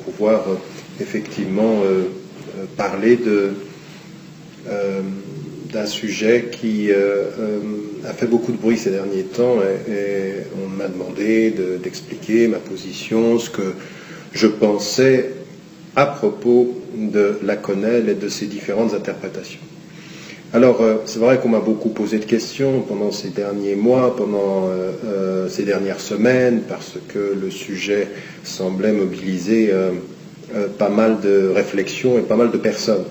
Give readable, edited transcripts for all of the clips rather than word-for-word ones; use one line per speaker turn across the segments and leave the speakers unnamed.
pouvoir effectivement parler d'un sujet qui a fait beaucoup de bruit ces derniers temps et on m'a demandé d'expliquer ma position, ce que je pensais à propos de la Laconel et de ses différentes interprétations. Alors, c'est vrai qu'on m'a beaucoup posé de questions pendant ces derniers mois, pendant ces dernières semaines, parce que le sujet semblait mobiliser pas mal de réflexions et pas mal de personnes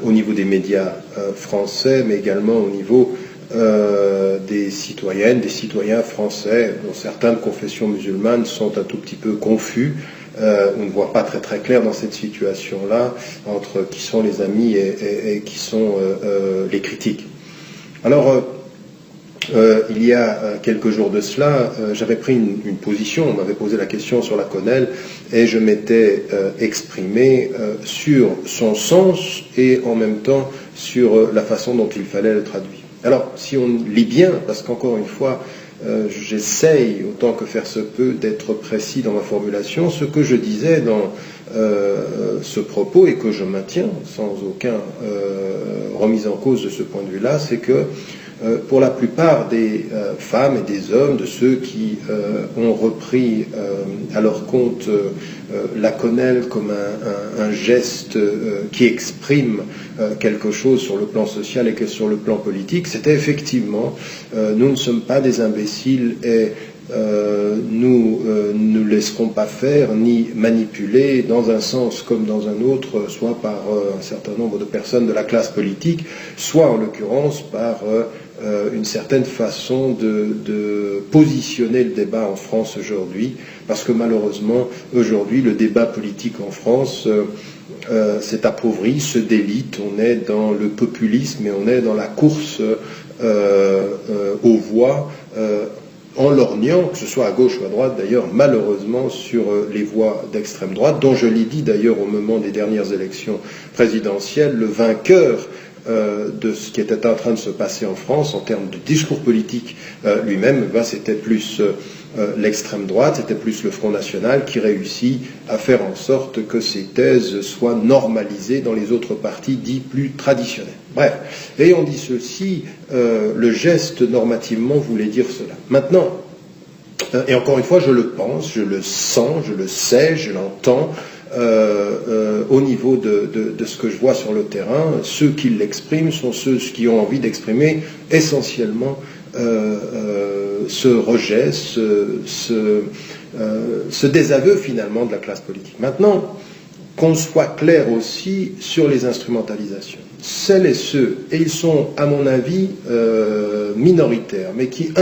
au niveau des médias français, mais également au niveau des citoyennes, des citoyens français, dont certains de confession musulmane sont un tout petit peu confus. On ne voit pas très très clair dans cette situation-là entre qui sont les amis et qui sont les critiques. Alors, il y a quelques jours de cela, j'avais pris une position, on m'avait posé la question sur la Laconel et je m'étais exprimé sur son sens et en même temps sur la façon dont il fallait le traduire. Alors, si on lit bien, parce qu'encore une fois, j'essaye, autant que faire se peut, d'être précis dans ma formulation. Ce que je disais dans ce propos, et que je maintiens sans aucun remise en cause de ce point de vue-là, c'est que pour la plupart des femmes et des hommes, de ceux qui ont repris à leur compte la Laconel comme un geste qui exprime quelque chose sur le plan social et que sur le plan politique, c'était effectivement, nous ne sommes pas des imbéciles et nous ne laisserons pas faire ni manipuler dans un sens comme dans un autre, soit par un certain nombre de personnes de la classe politique, soit en l'occurrence par une certaine façon de positionner le débat en France aujourd'hui, parce que malheureusement aujourd'hui le débat politique en France s'est appauvri, se délite, on est dans le populisme et on est dans la course aux voix en lorgnant, que ce soit à gauche ou à droite d'ailleurs, malheureusement sur les voix d'extrême droite, dont je l'ai dit d'ailleurs au moment des dernières élections présidentielles, le vainqueur de ce qui était en train de se passer en France en termes de discours politique lui-même, c'était plus l'extrême droite, c'était plus le Front National qui réussit à faire en sorte que ces thèses soient normalisées dans les autres partis dits plus traditionnels. Bref, ayant dit ceci, le geste normativement voulait dire cela. Maintenant, et encore une fois, je le pense, je le sens, je le sais, je l'entends, au niveau de ce que je vois sur le terrain, ceux qui l'expriment sont ceux qui ont envie d'exprimer essentiellement ce rejet, ce désaveu finalement de la classe politique. Maintenant, qu'on soit clair aussi sur les instrumentalisations. Celles et ceux, et ils sont à mon avis minoritaires, mais qui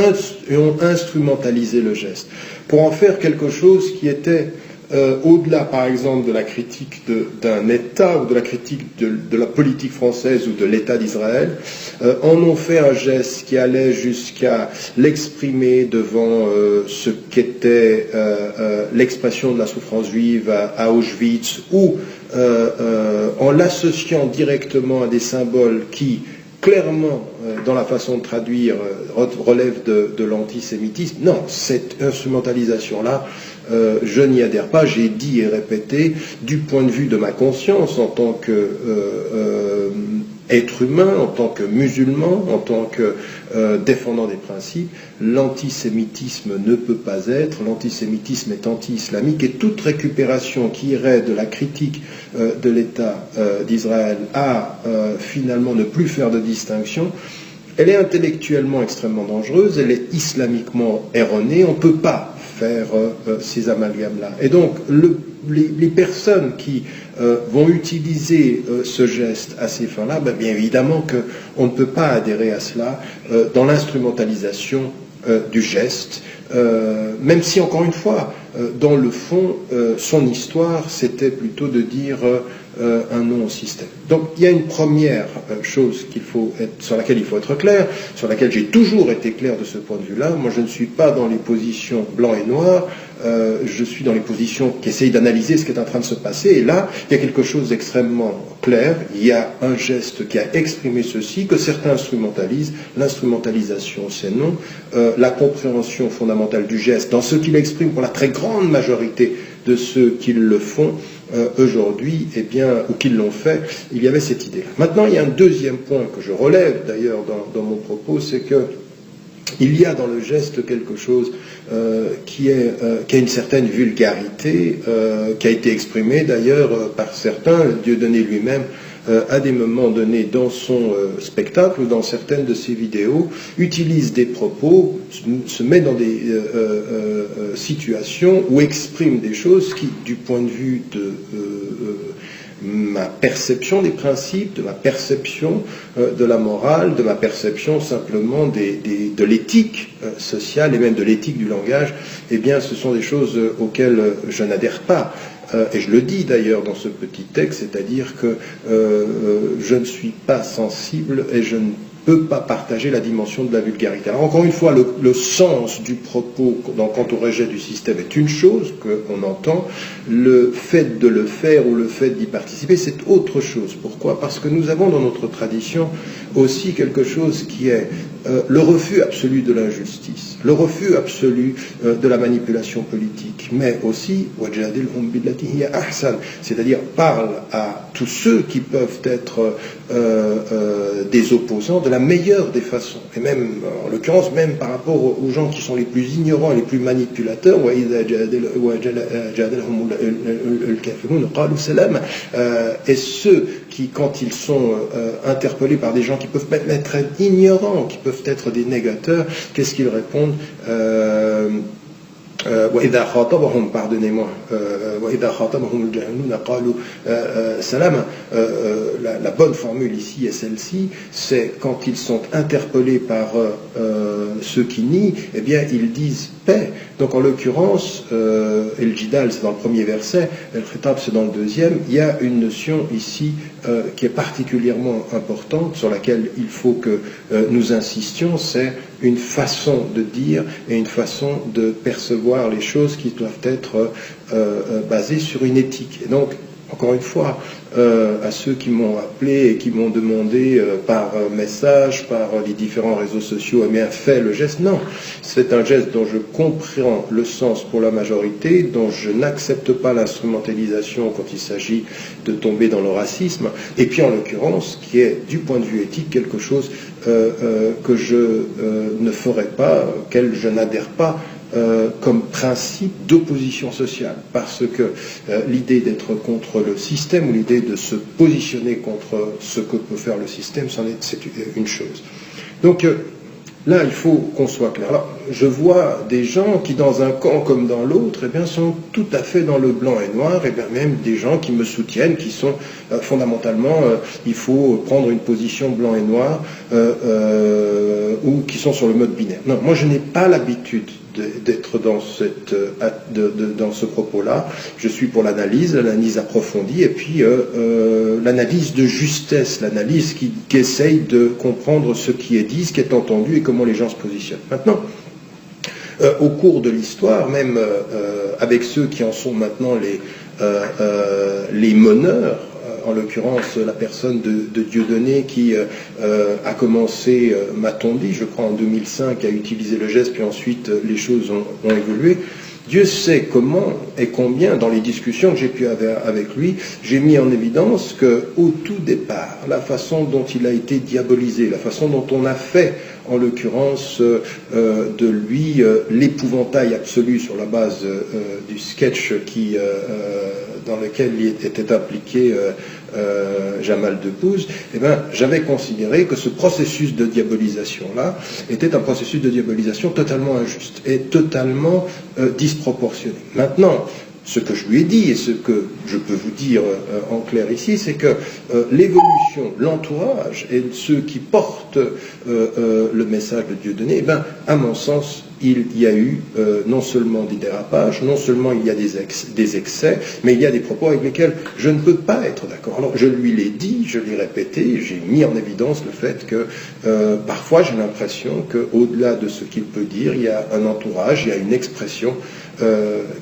ont instrumentalisé le geste pour en faire quelque chose qui était au-delà, par exemple, de la critique d'un État ou de la critique de la politique française ou de l'État d'Israël, en ont fait un geste qui allait jusqu'à l'exprimer devant ce qu'était l'expression de la souffrance juive à Auschwitz, ou en l'associant directement à des symboles qui, clairement, dans la façon de traduire, relève de l'antisémitisme. Non, cette instrumentalisation-là, je n'y adhère pas. J'ai dit et répété, du point de vue de ma conscience, en tant qu'être humain, en tant que musulman, en tant que défendant des principes, l'antisémitisme ne peut pas être, l'antisémitisme est anti-islamique, et toute récupération qui irait de la critique de l'État d'Israël à finalement ne plus faire de distinction, elle est intellectuellement extrêmement dangereuse, elle est islamiquement erronée, on ne peut pas faire ces amalgames-là. Et donc, les personnes qui vont utiliser ce geste à ces fins-là, bien évidemment qu'on ne peut pas adhérer à cela dans l'instrumentalisation du geste, même si, encore une fois, dans le fond, son histoire, c'était plutôt de dire un non au système. Donc il y a une première chose sur laquelle il faut être clair, sur laquelle j'ai toujours été clair de ce point de vue-là. Moi, je ne suis pas dans les positions blanc et noir, je suis dans les positions qui essayent d'analyser ce qui est en train de se passer. Et là, il y a quelque chose d'extrêmement clair. Il y a un geste qui a exprimé ceci, que certains instrumentalisent. L'instrumentalisation, c'est non. La compréhension fondamentale du geste, dans ce qu'il exprime pour la très grande majorité de ceux qui le font aujourd'hui, eh bien, ou qui l'ont fait, il y avait cette idée. Maintenant, il y a un deuxième point que je relève d'ailleurs dans mon propos, c'est que il y a dans le geste quelque chose qui a une certaine vulgarité, qui a été exprimée d'ailleurs par certains. Dieudonné lui-même, à des moments donnés dans son spectacle ou dans certaines de ses vidéos, utilise des propos, se met dans des situations où exprime des choses qui, du point de vue de ma perception des principes, de ma perception de la morale, de ma perception simplement de l'éthique sociale et même de l'éthique du langage, eh bien ce sont des choses auxquelles je n'adhère pas. Et je le dis d'ailleurs dans ce petit texte, c'est-à-dire que je ne suis pas sensible et je ne peut pas partager la dimension de la vulgarité. Alors encore une fois, le sens du propos quant au rejet du système est une chose qu'on entend, le fait de le faire ou le fait d'y participer, c'est autre chose. Pourquoi ? Parce que nous avons dans notre tradition aussi quelque chose qui est le refus absolu de l'injustice, le refus absolu de la manipulation politique, mais aussi c'est-à-dire parle à tous ceux qui peuvent être des opposants de la meilleure des façons, et même en l'occurrence même par rapport aux gens qui sont les plus ignorants, les plus manipulateurs, et ceux qui, quand ils sont interpellés par des gens qui peuvent même être ignorants, qui peuvent être des négateurs, qu'est-ce qu'ils répondent? Pardonnez-moi, la bonne formule ici est celle-ci, c'est quand ils sont interpellés par ceux qui nient, eh bien ils disent paix. Donc en l'occurrence, El Jidal c'est dans le premier verset, El Khitab c'est dans le deuxième, il y a une notion ici qui est particulièrement importante, sur laquelle il faut que nous insistions, c'est une façon de dire et une façon de percevoir les choses qui doivent être basées sur une éthique. Et donc, encore une fois, à ceux qui m'ont appelé et qui m'ont demandé par message, par les différents réseaux sociaux, eh bien, fais le geste. Non, c'est un geste dont je comprends le sens pour la majorité, dont je n'accepte pas l'instrumentalisation quand il s'agit de tomber dans le racisme, et puis en l'occurrence, qui est du point de vue éthique quelque chose que je ne ferai pas, auquel je n'adhère pas, comme principe d'opposition sociale, parce que l'idée d'être contre le système ou l'idée de se positionner contre ce que peut faire le système, c'est une chose. Donc là, il faut qu'on soit clair. Alors, je vois des gens qui, dans un camp comme dans l'autre, eh bien, sont tout à fait dans le blanc et noir, et bien même des gens qui me soutiennent, qui sont fondamentalement, il faut prendre une position blanc et noir, ou qui sont sur le mode binaire. Non, moi je n'ai pas l'habitude d'être dans ce propos-là. Je suis pour l'analyse approfondie, et puis l'analyse de justesse, l'analyse qui essaye de comprendre ce qui est dit, ce qui est entendu et comment les gens se positionnent. Maintenant, au cours de l'histoire, même avec ceux qui en sont maintenant les meneurs, en l'occurrence la personne de Dieudonné qui a commencé, m'a-t-on dit, je crois en 2005, à utiliser le geste, puis ensuite les choses ont évolué. Dieu sait comment et combien, dans les discussions que j'ai pu avoir avec lui, j'ai mis en évidence qu'au tout départ, la façon dont il a été diabolisé, la façon dont on a fait, en l'occurrence, de lui l'épouvantail absolu sur la base du sketch dans lequel il était impliqué Jamal Debbouze, eh bien, j'avais considéré que ce processus de diabolisation-là était un processus de diabolisation totalement injuste et totalement disproportionné. Maintenant, ce que je lui ai dit et ce que je peux vous dire en clair ici, c'est que l'évolution, l'entourage et ceux qui portent le message de Dieudonné, eh bien, à mon sens, il y a eu non seulement des dérapages, non seulement il y a des excès, mais il y a des propos avec lesquels je ne peux pas être d'accord. Alors je lui l'ai dit, je l'ai répété, j'ai mis en évidence le fait que parfois j'ai l'impression qu'au-delà de ce qu'il peut dire, il y a un entourage, il y a une expression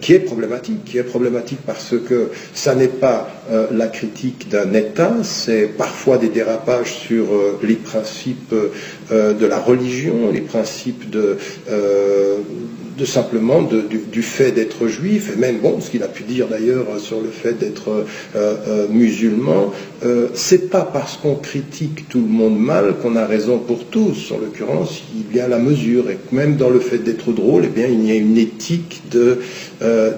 qui est problématique parce que ça n'est pas la critique d'un État, c'est parfois des dérapages sur les principes de la religion, les principes de simplement du fait d'être juif, et même ce qu'il a pu dire d'ailleurs sur le fait d'être musulman, c'est pas parce qu'on critique tout le monde mal qu'on a raison pour tous. En l'occurrence, il y a la mesure, et même dans le fait d'être drôle, eh bien, il y a une éthique de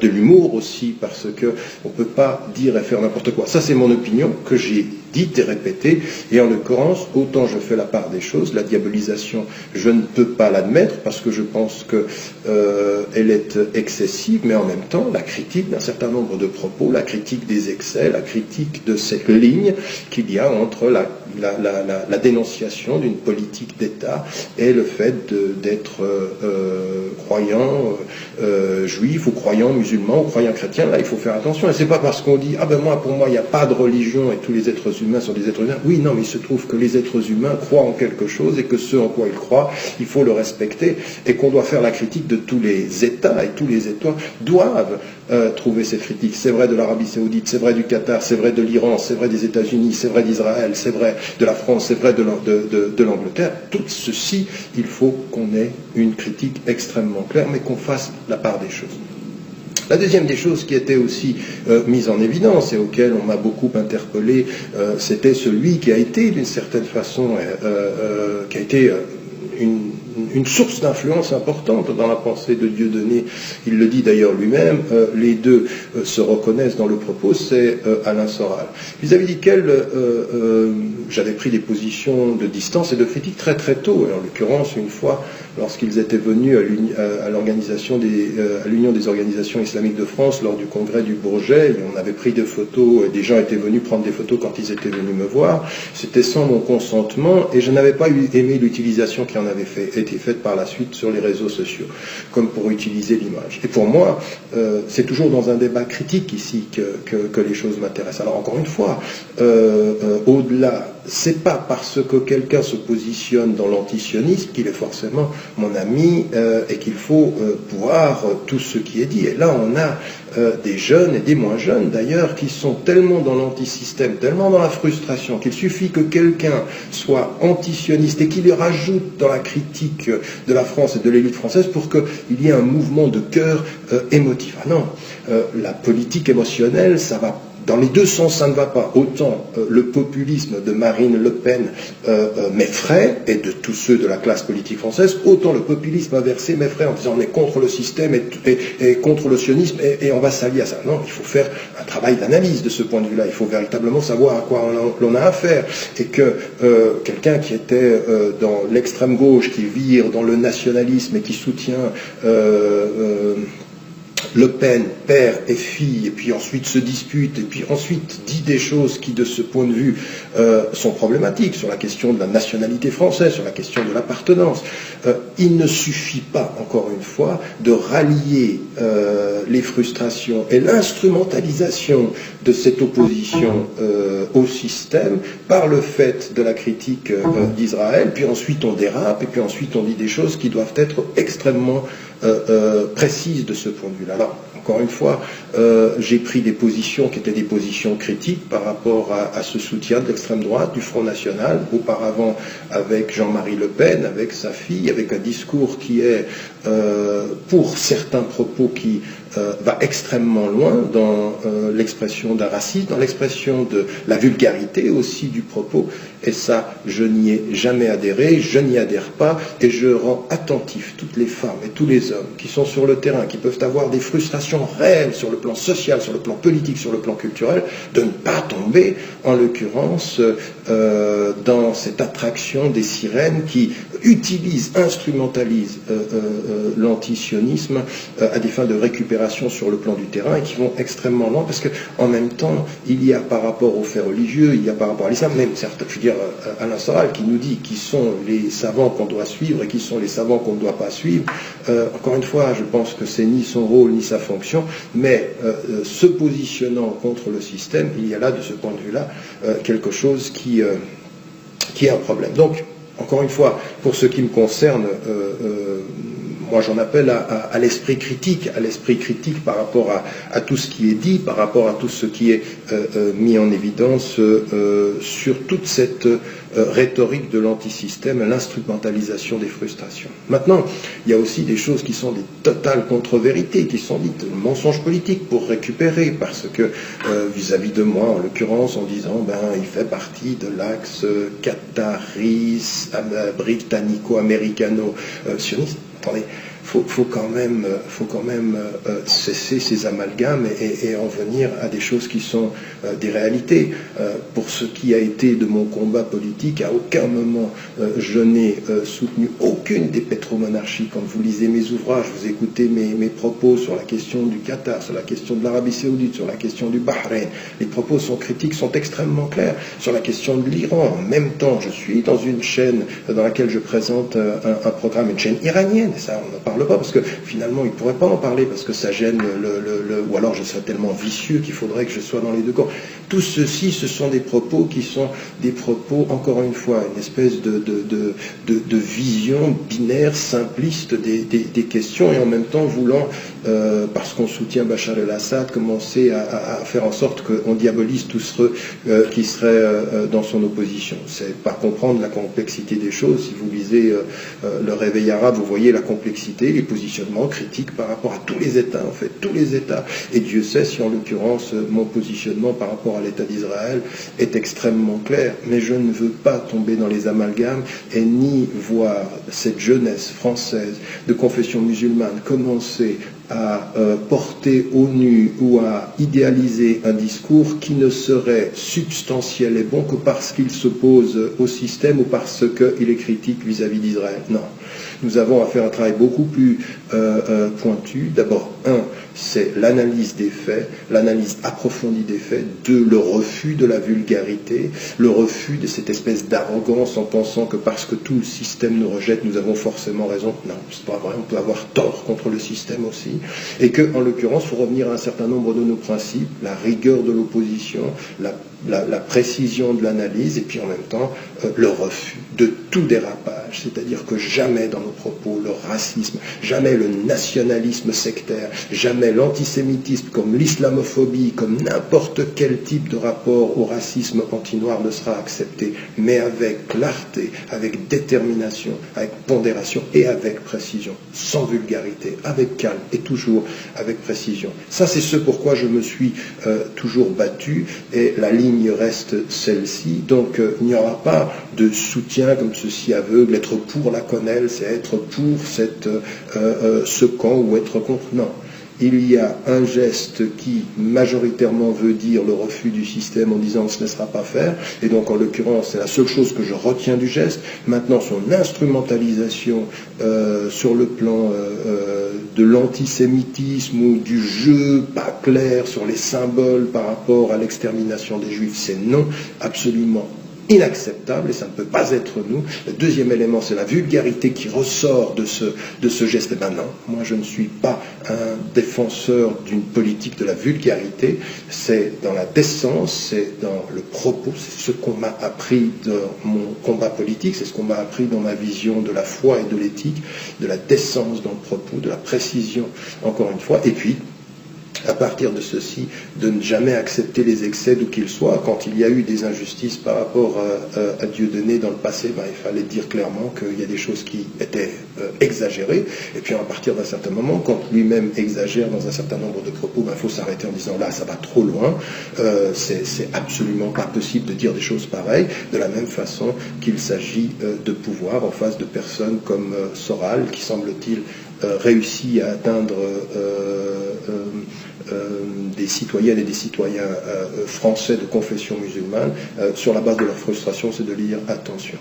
l'humour aussi, parce que on peut pas dire et faire n'importe quoi. Ça, c'est mon opinion que j'ai dite et répétée, et en l'occurrence, autant je fais la part des choses, la diabolisation, je ne peux pas l'admettre parce que je pense que elle est excessive, mais en même temps, la critique d'un certain nombre de propos, la critique des excès, la critique de cette ligne qu'il y a entre la dénonciation d'une politique d'État et le fait d'être croyant juif ou croyant musulman ou croyant chrétien. Là, il faut faire attention. Et c'est pas parce qu'on dit pour moi, il n'y a pas de religion et tous les êtres humains sont des êtres humains. Oui, non, mais il se trouve que les êtres humains croient en quelque chose et que ce en quoi ils croient, il faut le respecter et qu'on doit faire la critique de tous les États, et tous les États doivent trouver cette critique. C'est vrai de l'Arabie Saoudite, c'est vrai du Qatar, c'est vrai de l'Iran, c'est vrai des États-Unis, c'est vrai d'Israël, c'est vrai de la France, c'est vrai de l'Angleterre. Tout ceci, il faut qu'on ait une critique extrêmement claire, mais qu'on fasse la part des choses. La deuxième des choses qui était aussi mise en évidence et auquel on m'a beaucoup interpellé, c'était celui qui a été d'une certaine façon, qui a été une source d'influence importante dans la pensée de Dieudonné. Il le dit d'ailleurs lui-même, les deux se reconnaissent dans le propos, c'est Alain Soral. Vis-à-vis duquel j'avais pris des positions de distance et de critique très très tôt, et en l'occurrence une fois lorsqu'ils étaient venus à l'Union des organisations islamiques de France lors du congrès du Bourget, on avait pris des photos, et des gens étaient venus prendre des photos quand ils étaient venus me voir, c'était sans mon consentement, et je n'avais pas aimé l'utilisation qui en avait été faite par la suite sur les réseaux sociaux, comme pour utiliser l'image. Et pour moi, c'est toujours dans un débat critique ici que les choses m'intéressent. Alors encore une fois, au-delà, c'est pas parce que quelqu'un se positionne dans l'antisionisme qu'il est forcément mon ami et qu'il faut voir tout ce qui est dit. Et là, on a des jeunes et des moins jeunes d'ailleurs qui sont tellement dans l'antisystème, tellement dans la frustration qu'il suffit que quelqu'un soit antisioniste et qu'il y rajoute dans la critique de la France et de l'élite française pour qu'il y ait un mouvement de cœur émotif. Ah non, la politique émotionnelle, ça va dans les deux sens, ça ne va pas. Autant le populisme de Marine Le Pen m'effraie, et de tous ceux de la classe politique française, autant le populisme inversé m'effraie en disant on est contre le système et contre le sionisme et on va s'allier à ça. Non, il faut faire un travail d'analyse de ce point de vue-là. Il faut véritablement savoir à quoi l'on a affaire. Et que quelqu'un qui était dans l'extrême gauche, qui vire dans le nationalisme et qui soutient Le Pen, père et fille, et puis ensuite se dispute, et puis ensuite dit des choses qui, de ce point de vue, sont problématiques, sur la question de la nationalité française, sur la question de l'appartenance. Il ne suffit pas, encore une fois, de rallier les frustrations et l'instrumentalisation de cette opposition au système par le fait de la critique d'Israël, puis ensuite on dérape, et puis ensuite on dit des choses qui doivent être extrêmement précises de ce point de vue-là. Alors, encore une fois, j'ai pris des positions qui étaient des positions critiques par rapport à ce soutien de l'extrême droite, du Front National, auparavant avec Jean-Marie Le Pen, avec sa fille, avec un discours qui est, pour certains propos, qui va extrêmement loin dans l'expression d'un racisme, dans l'expression de la vulgarité aussi du propos, et ça, je n'y ai jamais adhéré, je n'y adhère pas, et je rends attentif toutes les femmes et tous les hommes qui sont sur le terrain, qui peuvent avoir des frustrations réelles sur le plan social, sur le plan politique, sur le plan culturel, de ne pas tomber, en l'occurrence, dans cette attraction des sirènes qui utilisent, instrumentalisent l'antisionisme à des fins de récupération sur le plan du terrain et qui vont extrêmement loin parce qu'en même temps, il y a par rapport aux faits religieux, il y a par rapport à l'islam, même certains, je veux dire, Alain Soral qui nous dit qui sont les savants qu'on doit suivre et qui sont les savants qu'on ne doit pas suivre. Encore une fois, je pense que c'est ni son rôle ni sa fonction, mais se positionnant contre le système, il y a là, de ce point de vue-là, quelque chose qui est un problème. Donc, encore une fois, pour ce qui me concerne, moi j'en appelle à l'esprit critique par rapport à tout ce qui est dit, par rapport à tout ce qui est mis en évidence sur toute cette rhétorique de l'antisystème, l'instrumentalisation des frustrations. Maintenant, il y a aussi des choses qui sont des totales contre-vérités, qui sont dites mensonges politiques pour récupérer, parce que vis-à-vis de moi, en l'occurrence, en disant il fait partie de l'axe britannico-américano-sioniste. Attendez, faut quand même cesser ces amalgames et en venir à des choses qui sont des réalités. Pour ce qui a été de mon combat politique, à aucun moment je n'ai soutenu aucune des pétromonarchies. Quand vous lisez mes ouvrages, vous écoutez mes propos sur la question du Qatar, sur la question de l'Arabie Saoudite, sur la question du Bahreïn, les propos critiques sont extrêmement clairs. Sur la question de l'Iran, en même temps, je suis dans une chaîne dans laquelle je présente un programme, une chaîne iranienne, et ça on n'en parle pas parce que finalement il ne pourrait pas en parler parce que ça gêne ou alors je serais tellement vicieux qu'il faudrait que je sois dans les deux camps. Tout ceci, ce sont des propos qui sont des propos, encore une fois, une espèce de vision binaire, simpliste des questions, et en même temps voulant, parce qu'on soutient Bachar el-Assad, commencer à faire en sorte qu'on diabolise tous ceux qui seraient dans son opposition. C'est pas comprendre la complexité des choses. Si vous lisez le Réveil arabe, vous voyez la complexité, les positionnements critiques par rapport à tous les États, en fait, tous les États. Et Dieu sait si, en l'occurrence, mon positionnement par rapport à l'État d'Israël est extrêmement clair. Mais je ne veux pas tomber dans les amalgames et ni voir cette jeunesse française de confession musulmane commencer à porter au nu ou à idéaliser un discours qui ne serait substantiel et bon que parce qu'il s'oppose au système ou parce qu'il est critique vis-à-vis d'Israël. Non. Nous avons à faire un travail beaucoup plus pointu. D'abord, c'est l'analyse des faits, l'analyse approfondie des faits. Deux, le refus de la vulgarité, le refus de cette espèce d'arrogance en pensant que parce que tout le système nous rejette, nous avons forcément raison. Non, c'est pas vrai, on peut avoir tort contre le système aussi. Et que, en l'occurrence, il faut revenir à un certain nombre de nos principes, la rigueur de l'opposition, la précision de l'analyse, et puis en même temps, le refus de tout dérapage. C'est-à-dire que jamais dans nos propos, le racisme, jamais le nationalisme sectaire, jamais l'antisémitisme, comme l'islamophobie, comme n'importe quel type de rapport au racisme anti-noir ne sera accepté, mais avec clarté, avec détermination, avec pondération et avec précision, sans vulgarité, avec calme et toujours avec précision. Ça, c'est ce pourquoi je me suis toujours battu, et la ligne reste celle-ci. Donc, il n'y aura pas de soutien comme ceci aveugle, être pour la quenelle, c'est être pour ce camp ou être contre. Non. Il y a un geste qui majoritairement veut dire le refus du système en disant que ce ne sera pas faire, et donc en l'occurrence c'est la seule chose que je retiens du geste. Maintenant son instrumentalisation sur le plan de l'antisémitisme ou du jeu pas clair sur les symboles par rapport à l'extermination des Juifs, c'est non, absolument inacceptable, et ça ne peut pas être nous. Le deuxième élément, c'est la vulgarité qui ressort de ce geste. Ben non, moi je ne suis pas un défenseur d'une politique de la vulgarité, c'est dans la décence, c'est dans le propos, c'est ce qu'on m'a appris dans mon combat politique, c'est ce qu'on m'a appris dans ma vision de la foi et de l'éthique, de la décence dans le propos, de la précision, encore une fois, et puis à partir de ceci, de ne jamais accepter les excès d'où qu'ils soient. Quand il y a eu des injustices par rapport à Dieudonné dans le passé, il fallait dire clairement qu'il y a des choses qui étaient exagérées. Et puis à partir d'un certain moment, quand lui-même exagère dans un certain nombre de propos, il faut s'arrêter en disant là, ça va trop loin. C'est absolument pas possible de dire des choses pareilles. De la même façon qu'il s'agit de pouvoir en face de personnes comme Soral, qui semble-t-il réussit à atteindre des citoyennes et des citoyens français de confession musulmane, sur la base de leur frustration, c'est de dire attention.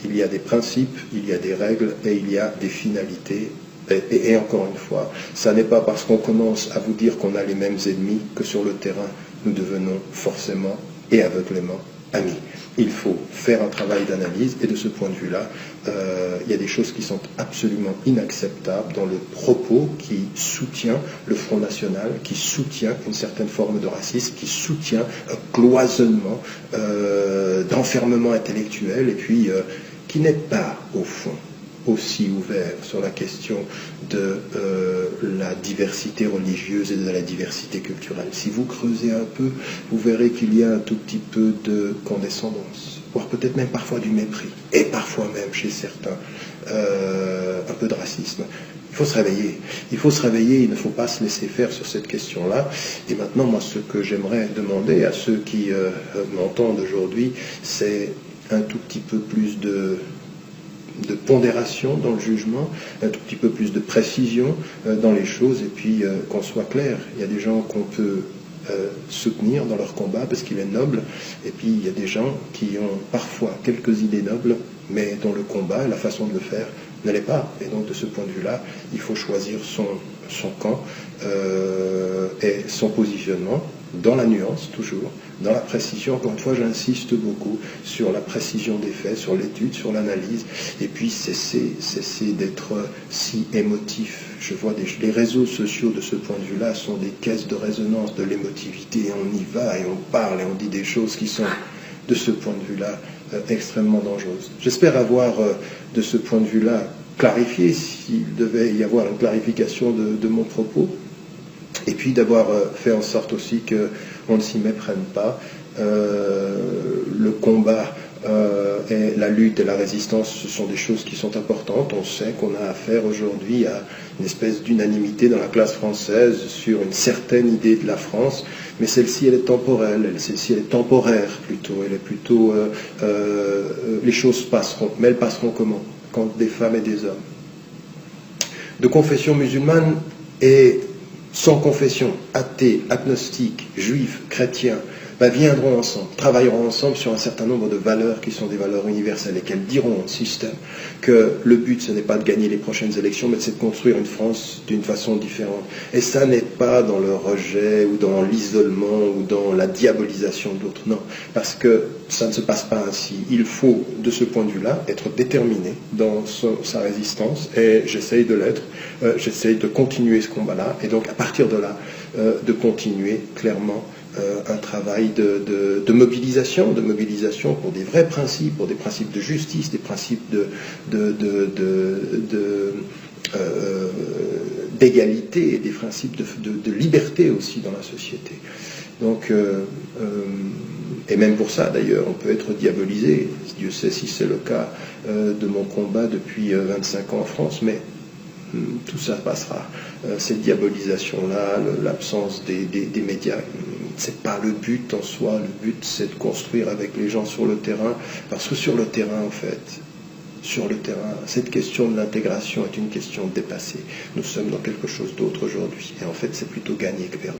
Il y a des principes, il y a des règles et il y a des finalités. Et encore une fois, ça n'est pas parce qu'on commence à vous dire qu'on a les mêmes ennemis que sur le terrain, nous devenons forcément et aveuglément amis. Il faut faire un travail d'analyse, et de ce point de vue-là, il y a des choses qui sont absolument inacceptables dans le propos qui soutient le Front National, qui soutient une certaine forme de racisme, qui soutient un cloisonnement d'enfermement intellectuel, et puis qui n'est pas, au fond, aussi ouvert sur la question de la diversité religieuse et de la diversité culturelle. Si vous creusez un peu, vous verrez qu'il y a un tout petit peu de condescendance, voire peut-être même parfois du mépris, et parfois même chez certains un peu de racisme. Il faut se réveiller. Il faut se réveiller, il ne faut pas se laisser faire sur cette question-là. Et maintenant, moi, ce que j'aimerais demander à ceux qui m'entendent aujourd'hui, c'est un tout petit peu plus de pondération dans le jugement, un tout petit peu plus de précision dans les choses, et puis qu'on soit clair. Il y a des gens qu'on peut soutenir dans leur combat parce qu'il est noble, et puis il y a des gens qui ont parfois quelques idées nobles, mais dont le combat et la façon de le faire ne l'est pas. Et donc de ce point de vue-là, il faut choisir son camp et son positionnement, dans la nuance toujours, dans la précision. Encore une fois, j'insiste beaucoup sur la précision des faits, sur l'étude, sur l'analyse, et puis cesser d'être si émotif. Je vois les réseaux sociaux de ce point de vue-là sont des caisses de résonance de l'émotivité, et on y va, et on parle, et on dit des choses qui sont, de ce point de vue-là, extrêmement dangereuses. J'espère avoir, de ce point de vue-là, clarifié, s'il devait y avoir une clarification de mon propos, et puis d'avoir fait en sorte aussi qu'on ne s'y méprenne pas. Le combat et la lutte et la résistance, ce sont des choses qui sont importantes. On sait qu'on a affaire aujourd'hui à une espèce d'unanimité dans la classe française sur une certaine idée de la France, mais celle-ci, elle est temporelle, celle-ci, elle est temporaire plutôt, elle est plutôt... les choses passeront, mais elles passeront comment? Quand des femmes et des hommes de confession musulmane et sans confession, athées, agnostiques, juifs, chrétiens, viendront ensemble, travailleront ensemble sur un certain nombre de valeurs qui sont des valeurs universelles, et qu'elles diront au système que le but, ce n'est pas de gagner les prochaines élections, mais c'est de construire une France d'une façon différente. Et ça n'est pas dans le rejet, ou dans l'isolement, ou dans la diabolisation de l'autre, non, parce que ça ne se passe pas ainsi. Il faut, de ce point de vue-là, être déterminé dans sa résistance, et j'essaye de l'être, j'essaye de continuer ce combat-là, et donc à partir de là, de continuer clairement un travail de mobilisation pour des vrais principes, pour des principes de justice, des principes d'égalité et des principes de liberté aussi dans la société. Donc, et même pour ça d'ailleurs, on peut être diabolisé. Dieu sait si c'est le cas de mon combat depuis 25 ans en France, mais tout ça passera. Cette diabolisation-là, l'absence des médias, c'est pas le but en soi. Le but, c'est de construire avec les gens sur le terrain, parce que sur le terrain, en fait, sur le terrain, cette question de l'intégration est une question dépassée. Nous sommes dans quelque chose d'autre aujourd'hui, et en fait, c'est plutôt gagné que perdu.